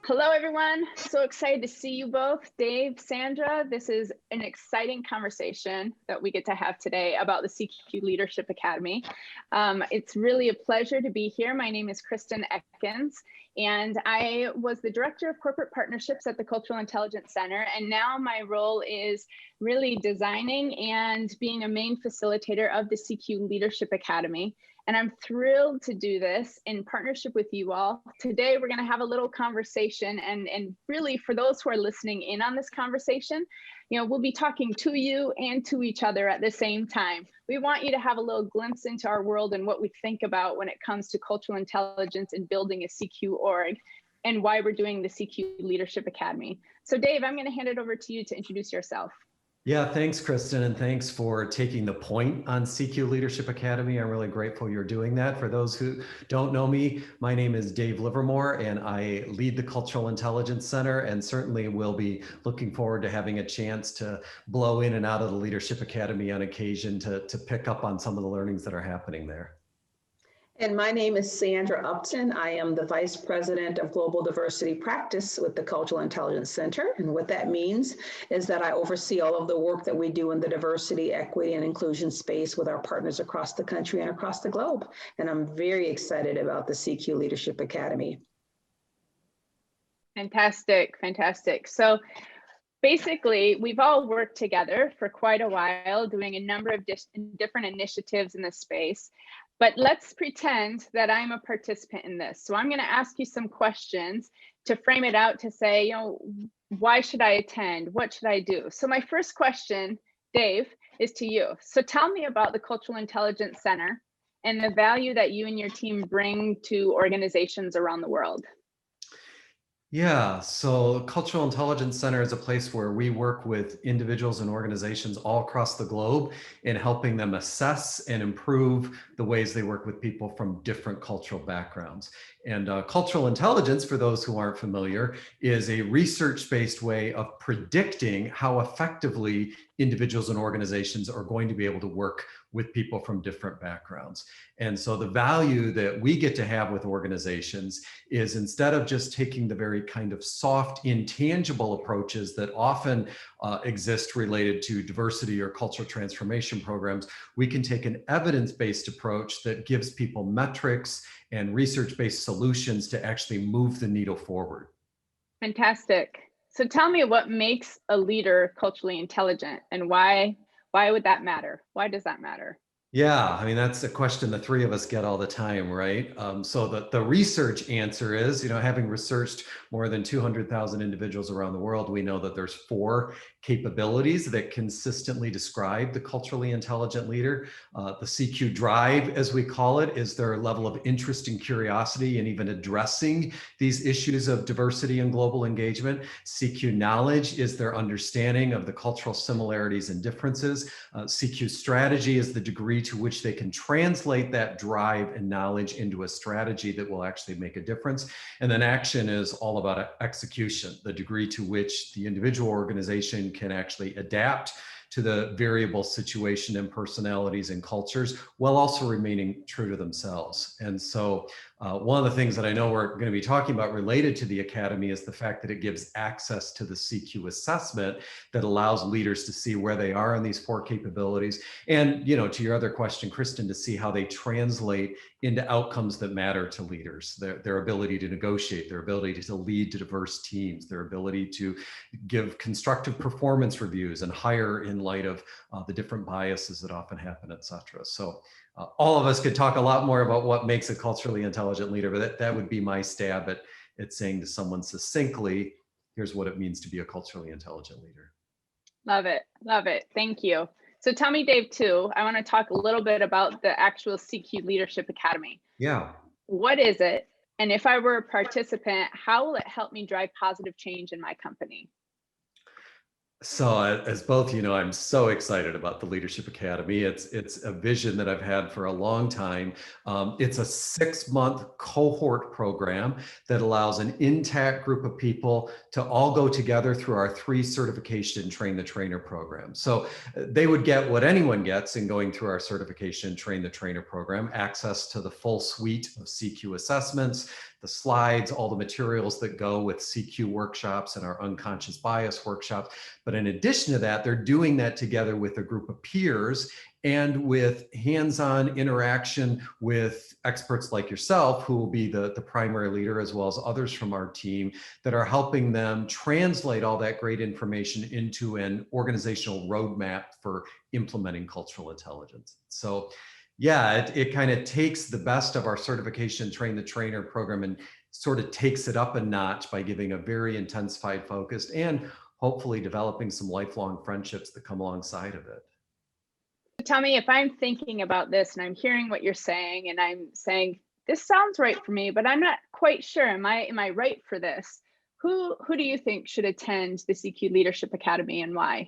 Hello, everyone. So excited to see you both. Dave, Sandra, this is an exciting conversation that we get to have today about the CQ Leadership Academy. It's really a pleasure to be here. My name is Kristen Ekins, and I was the Director of Corporate Partnerships at the Cultural Intelligence Center. And now my role is really designing and being a main facilitator of the CQ Leadership Academy. And I'm thrilled to do this in partnership with you all. Today, we're going to have a little conversation, and really for those who are listening in on this conversation, we'll be talking to you and to each other at the same time. We want you to have a little glimpse into our world and what we think about when it comes to cultural intelligence and building a CQ org, and why we're doing the CQ Leadership Academy. So Dave, I'm going to hand it over to you to introduce yourself. Yeah, thanks, Kristen, and thanks for taking the point on CQ Leadership Academy. I'm really grateful you're doing that. For those who don't know me, my name is Dave Livermore, and I lead the Cultural Intelligence Center, and certainly will be looking forward to having a chance to blow in and out of the Leadership Academy on occasion to pick up on some of the learnings that are happening there. And my name is Sandra Upton. I am the Vice President of Global Diversity Practice with the Cultural Intelligence Center. And what that means is that I oversee all of the work that we do in the diversity, equity, and inclusion space with our partners across the country and across the globe. And I'm very excited about the CQ Leadership Academy. Fantastic, fantastic. So basically, we've all worked together for quite a while doing a number of different initiatives in this space. But let's pretend that I'm a participant in this. So I'm going to ask you some questions to frame it out to say, why should I attend? What should I do? So my first question, Dave, is to you. So tell me about the Cultural Intelligence Center and the value that you and your team bring to organizations around the world. Yeah, so Cultural Intelligence Center is a place where we work with individuals and organizations all across the globe in helping them assess and improve the ways they work with people from different cultural backgrounds. And cultural intelligence, for those who aren't familiar, is a research-based way of predicting how effectively individuals and organizations are going to be able to work with people from different backgrounds. And so the value that we get to have with organizations is, instead of just taking the very kind of soft, intangible approaches that often exist related to diversity or cultural transformation programs, we can take an evidence-based approach that gives people metrics and research-based solutions to actually move the needle forward. Fantastic. So tell me, what makes a leader culturally intelligent, and why would that matter? Why does that matter? Yeah, I mean, that's a question the three of us get all the time, right? So the research answer is, having researched more than 200,000 individuals around the world, we know that there's 4 capabilities that consistently describe the culturally intelligent leader. The CQ drive, as we call it, is their level of interest and curiosity in even addressing these issues of diversity and global engagement. CQ knowledge is their understanding of the cultural similarities and differences. CQ strategy is the degree to which they can translate that drive and knowledge into a strategy that will actually make a difference. And then action is all about execution, the degree to which the individual organization can actually adapt to the variable situation and personalities and cultures, while also remaining true to themselves. And so one of the things that I know we're going to be talking about related to the Academy is the fact that it gives access to the CQ assessment that allows leaders to see where they are in these 4 capabilities. And, to your other question, Kristen, to see how they translate into outcomes that matter to leaders, their ability to negotiate, their ability to lead to diverse teams, their ability to give constructive performance reviews and hire in light of the different biases that often happen, et cetera. So all of us could talk a lot more about what makes a culturally intelligent leader, but that would be my stab at saying to someone succinctly, here's what it means to be a culturally intelligent leader. Love it. Love it. Thank you. So tell me, Dave, too, I want to talk a little bit about the actual CQ Leadership Academy. Yeah. What is it? And if I were a participant, how will it help me drive positive change in my company? So as both you know, I'm so excited about the Leadership Academy. It's a vision that I've had for a long time. It's a 6-month cohort program that allows an intact group of people to all go together through our 3 certification Train the Trainer program. So they would get what anyone gets in going through our certification Train the Trainer program: access to the full suite of CQ assessments, the slides, all the materials that go with CQ workshops and our unconscious bias workshops. But in addition to that, they're doing that together with a group of peers and with hands-on interaction with experts like yourself, who will be the primary leader, as well as others from our team that are helping them translate all that great information into an organizational roadmap for implementing cultural intelligence. So yeah, it kind of takes the best of our certification Train the Trainer program and sort of takes it up a notch by giving a very intensified focus and hopefully developing some lifelong friendships that come alongside of it. Tell me if I'm thinking about this and I'm hearing what you're saying and I'm saying, this sounds right for me, but I'm not quite sure. Am I right for this? Who do you think should attend the CQ Leadership Academy and why?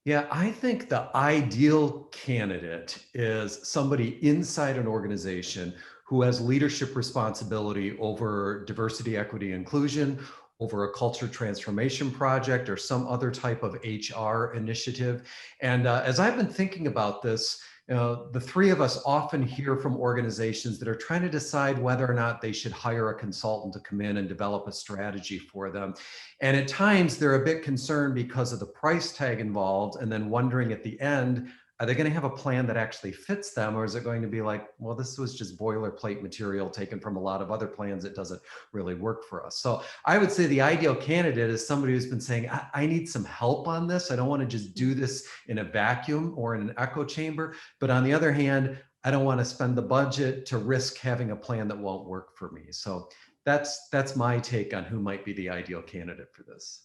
Yeah, I think the ideal candidate is somebody inside an organization who has leadership responsibility over diversity, equity, inclusion, over a culture transformation project or some other type of HR initiative. And as I've been thinking about this, the 3 of us often hear from organizations that are trying to decide whether or not they should hire a consultant to come in and develop a strategy for them. And at times they're a bit concerned because of the price tag involved, and then wondering at the end, are they going to have a plan that actually fits them? Or is it going to be like, well, this was just boilerplate material taken from a lot of other plans. It doesn't really work for us. So I would say the ideal candidate is somebody who's been saying, I need some help on this. I don't want to just do this in a vacuum or in an echo chamber. But on the other hand, I don't want to spend the budget to risk having a plan that won't work for me. So that's my take on who might be the ideal candidate for this.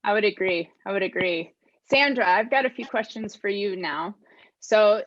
I would agree. I would agree. Sandra, I've got a few questions for you now. So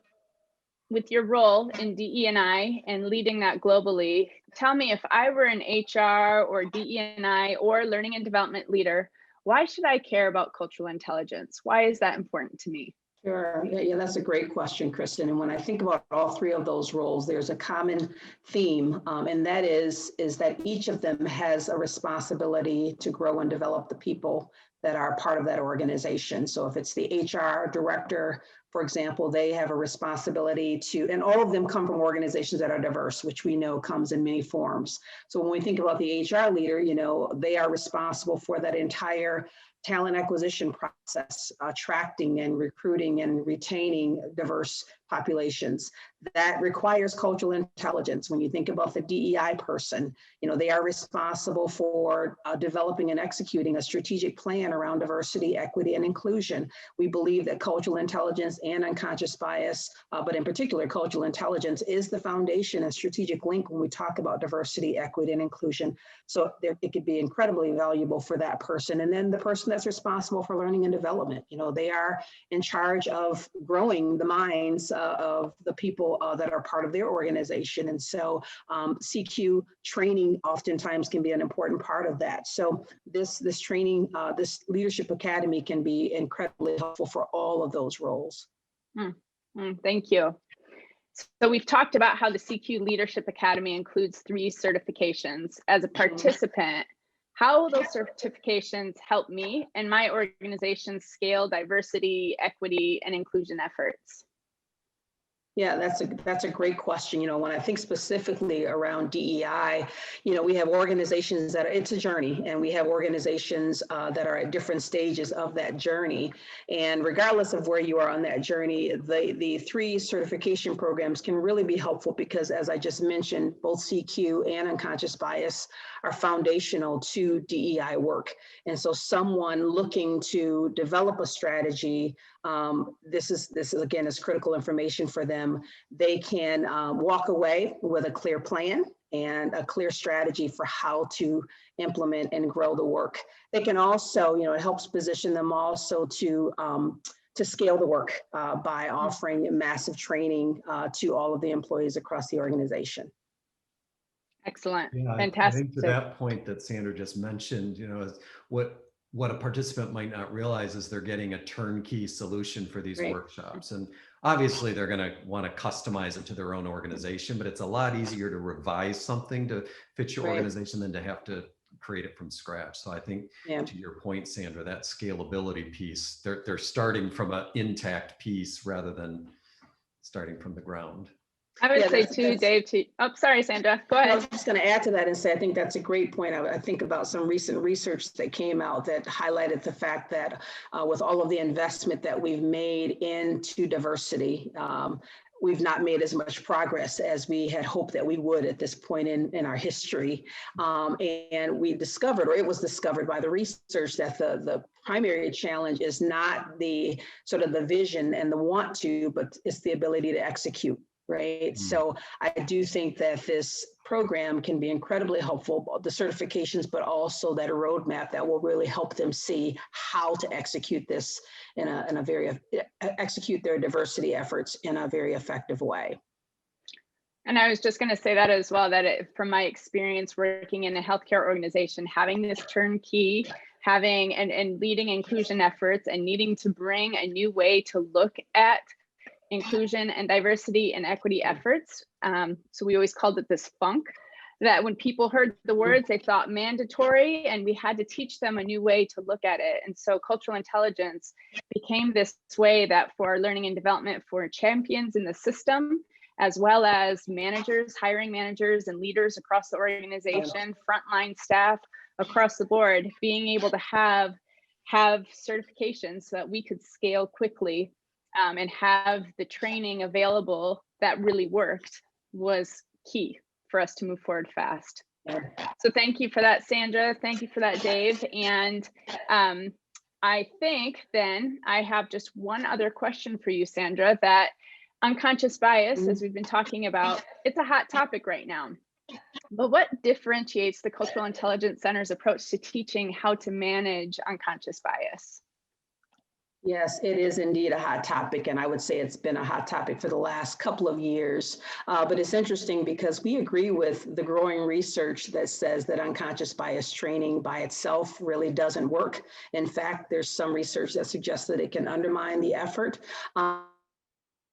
with your role in DE&I and leading that globally, tell me, if I were an HR or DE&I or learning and development leader, why should I care about cultural intelligence? Why is that important to me? Sure. Yeah, that's a great question, Kristen. And when I think about all 3 of those roles, there's a common theme, and that is that each of them has a responsibility to grow and develop the people that are part of that organization. So if it's the HR director, for example, they have a responsibility to, and all of them come from organizations that are diverse, which we know comes in many forms. So when we think about the HR leader, they are responsible for that entire talent acquisition process, attracting and recruiting and retaining diverse populations. That requires cultural intelligence. When you think about the DEI person, they are responsible for developing and executing a strategic plan around diversity, equity, and inclusion. We believe that cultural intelligence and unconscious bias, but in particular, cultural intelligence is the foundation and strategic link when we talk about diversity, equity, and inclusion. So it could be incredibly valuable for that person. And then the person that's responsible for learning and development, they are in charge of growing the minds of the people that are part of their organization. And so CQ training oftentimes can be an important part of that. So this training, this Leadership Academy can be incredibly helpful for all of those roles. Thank you. So we've talked about how the CQ Leadership Academy includes 3 certifications. As a participant, how will those certifications help me and my organization scale diversity, equity, and inclusion efforts? Yeah, that's a great question. When I think specifically around DEI, we have organizations that it's a journey, and we have organizations that are at different stages of that journey. And regardless of where you are on that journey, the 3 certification programs can really be helpful because, as I just mentioned, both CQ and unconscious bias are foundational to DEI work. And so someone looking to develop a strategy, this is again is critical information for them. They can walk away with a clear plan and a clear strategy for how to implement and grow the work. They can also, it helps position them also to scale the work by offering massive training to all of the employees across the organization. Excellent. Yeah, Fantastic. I think to that point that Sandra just mentioned, is what what a participant might not realize is they're getting a turnkey solution for these Right. workshops. And obviously they're going to want to customize it to their own organization, but it's a lot easier to revise something to fit your Right. organization than to have to create it from scratch. So I think to your point, Sandra, that scalability piece, they're starting from an intact piece rather than starting from the ground. I would say too, Dave, oh, sorry, Sandra, go ahead. I was just going to add to that and say, I think that's a great point. I think about some recent research that came out that highlighted the fact that with all of the investment that we've made into diversity, we've not made as much progress as we had hoped that we would at this point in our history. And we discovered, or it was discovered by the research, that the primary challenge is not the sort of the vision and the want to, but it's the ability to execute. Right. So I do think that this program can be incredibly helpful, the certifications, but also that a roadmap that will really help them see how to execute this execute their diversity efforts in a very effective way. And I was just going to say that as well, that from my experience working in a healthcare organization, having this turnkey, having and leading inclusion efforts and needing to bring a new way to look at inclusion and diversity and equity efforts. So we always called it this funk, that when people heard the words, they thought mandatory, and we had to teach them a new way to look at it. And so cultural intelligence became this way that for learning and development for champions in the system, as well as managers, hiring managers and leaders across the organization, frontline staff across the board, being able to have certifications so that we could scale quickly and have the training available that really worked was key for us to move forward fast. So thank you for that, Sandra. Thank you for that, Dave. And I think then I have just one other question for you, Sandra, that unconscious bias, as we've been talking about, it's a hot topic right now. But what differentiates the Cultural Intelligence Center's approach to teaching how to manage unconscious bias? Yes, it is indeed a hot topic, and I would say it's been a hot topic for the last couple of years. But it's interesting because we agree with the growing research that says that unconscious bias training by itself really doesn't work. In fact, there's some research that suggests that it can undermine the effort.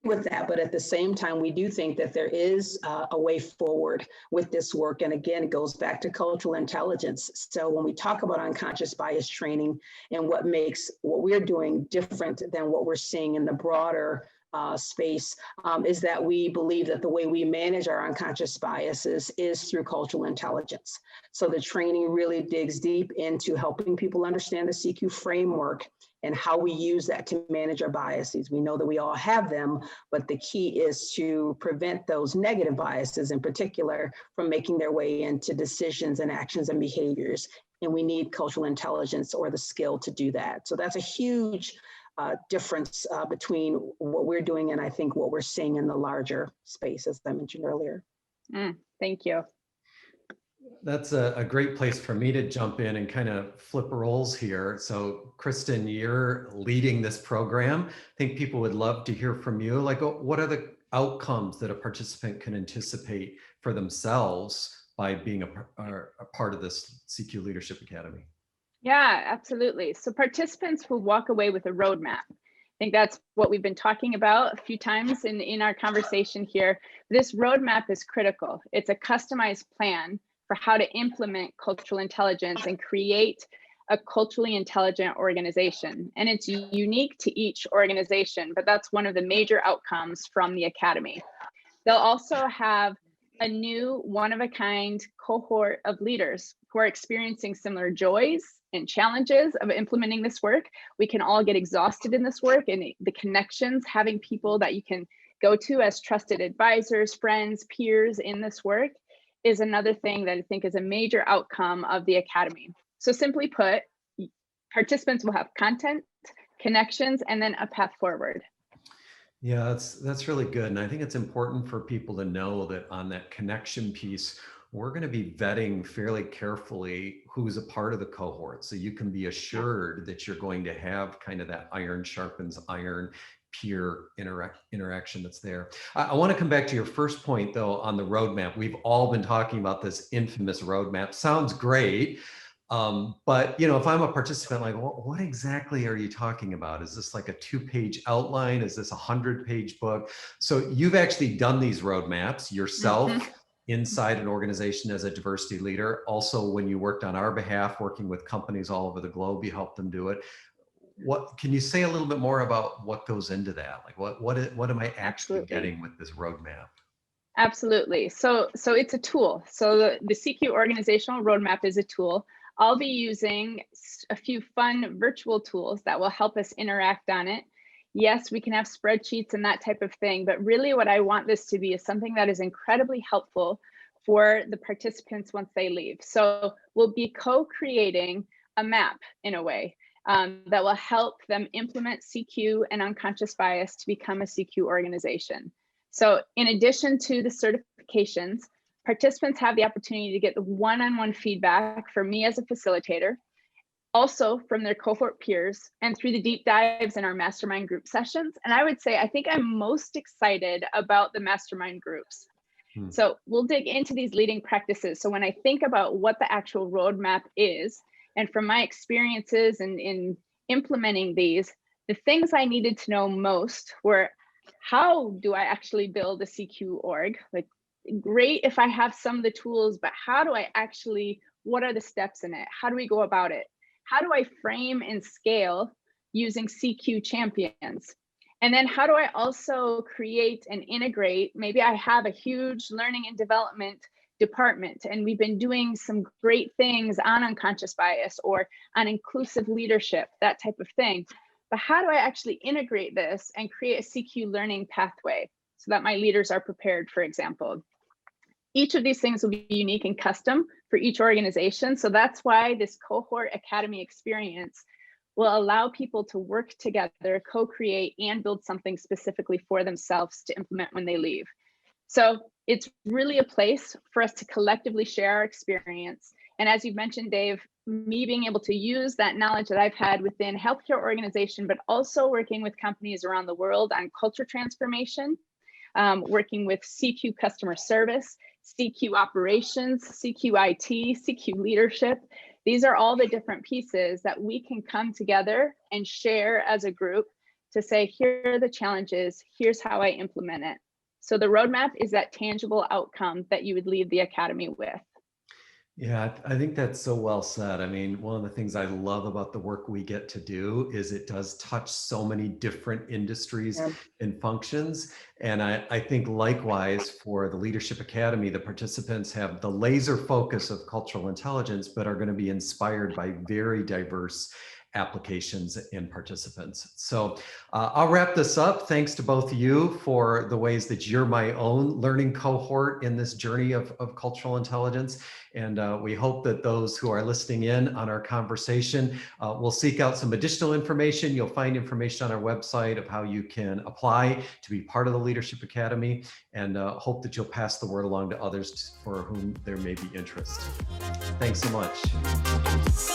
With that, but at the same time, we do think that there is a way forward with this work. And again, it goes back to cultural intelligence. So when we talk about unconscious bias training and what makes what we're doing different than what we're seeing in the broader space, is that we believe that the way we manage our unconscious biases is through cultural intelligence. So the training really digs deep into helping people understand the CQ framework and how we use that to manage our biases. We know that we all have them, but the key is to prevent those negative biases in particular from making their way into decisions and actions and behaviors. And we need cultural intelligence or the skill to do that. So that's a huge difference between what we're doing and I think what we're seeing in the larger space, as I mentioned earlier. Thank you. That's a great place for me to jump in and kind of flip roles here. So Kristen, you're leading this program. I think people would love to hear from you. Like, what are the outcomes that a participant can anticipate for themselves by being a part of this CQ Leadership Academy? Yeah, absolutely. So participants will walk away with a roadmap. I think that's what we've been talking about a few times in our conversation here. This roadmap is critical. It's a customized plan for how to implement cultural intelligence and create a culturally intelligent organization. And it's unique to each organization, but that's one of the major outcomes from the Academy. They'll also have a new one-of-a-kind cohort of leaders who are experiencing similar joys and challenges of implementing this work. We can all get exhausted in this work, and the connections, having people that you can go to as trusted advisors, friends, peers in this work is another thing that I think is a major outcome of the Academy. So simply put, participants will have content, connections, and then a path forward. Yeah, that's really good. And I think it's important for people to know that on that connection piece, we're going to be vetting fairly carefully who's a part of the cohort. So you can be assured that you're going to have kind of that iron sharpens iron peer interaction that's there. I want to come back to your first point, though, on the roadmap. We've all been talking about this infamous roadmap. Sounds great. But if I'm a participant, like, what exactly are you talking about? Is this like a 2-page outline? Is this a 100-page book? So you've actually done these roadmaps yourself inside an organization as a diversity leader. Also, when you worked on our behalf, working with companies all over the globe, you helped them do it. What can you say a little bit more about what goes into that? Like what am I actually getting with this roadmap? Absolutely. So it's a tool. So the CQ organizational roadmap is a tool. I'll be using a few fun virtual tools that will help us interact on it. Yes, we can have spreadsheets and that type of thing, but really what I want this to be is something that is incredibly helpful for the participants once they leave. So we'll be co-creating a map in a way that will help them implement CQ and unconscious bias to become a CQ organization. So in addition to the certifications, participants have the opportunity to get the one-on-one feedback from me as a facilitator, also from their cohort peers, and through the deep dives in our mastermind group sessions. And I would say, I think I'm most excited about the mastermind groups. So we'll dig into these leading practices. So when I think about what the actual roadmap is, and from my experiences in implementing these, the things I needed to know most were, how do I actually build a CQ org? Like, great if I have some of the tools, but how do I actually, what are the steps in it? How do we go about it? How do I frame and scale using CQ champions? And then how do I also create and integrate? Maybe I have a huge learning and development department, and we've been doing some great things on unconscious bias or on inclusive leadership, that type of thing. But how do I actually integrate this and create a CQ learning pathway so that my leaders are prepared, for example? Each of these things will be unique and custom for each organization. So that's why this cohort academy experience will allow people to work together, co-create, and build something specifically for themselves to implement when they leave. So it's really a place for us to collectively share our experience. And as you've mentioned, Dave, me being able to use that knowledge that I've had within healthcare organization, but also working with companies around the world on culture transformation, working with CQ customer service, CQ operations, CQ IT, CQ leadership. These are all the different pieces that we can come together and share as a group to say, here are the challenges, here's how I implement it. So the roadmap is that tangible outcome that you would leave the academy with. Yeah, I think that's so well said. I mean, one of the things I love about the work we get to do is it does touch so many different industries and functions. And I think likewise for the Leadership Academy, the participants have the laser focus of cultural intelligence, but are going to be inspired by very diverse applications and participants. So I'll wrap this up. Thanks to both of you for the ways that you're my own learning cohort in this journey of cultural intelligence. And we hope that those who are listening in on our conversation will seek out some additional information. You'll find information on our website of how you can apply to be part of the Leadership Academy, and hope that you'll pass the word along to others for whom there may be interest. Thanks so much.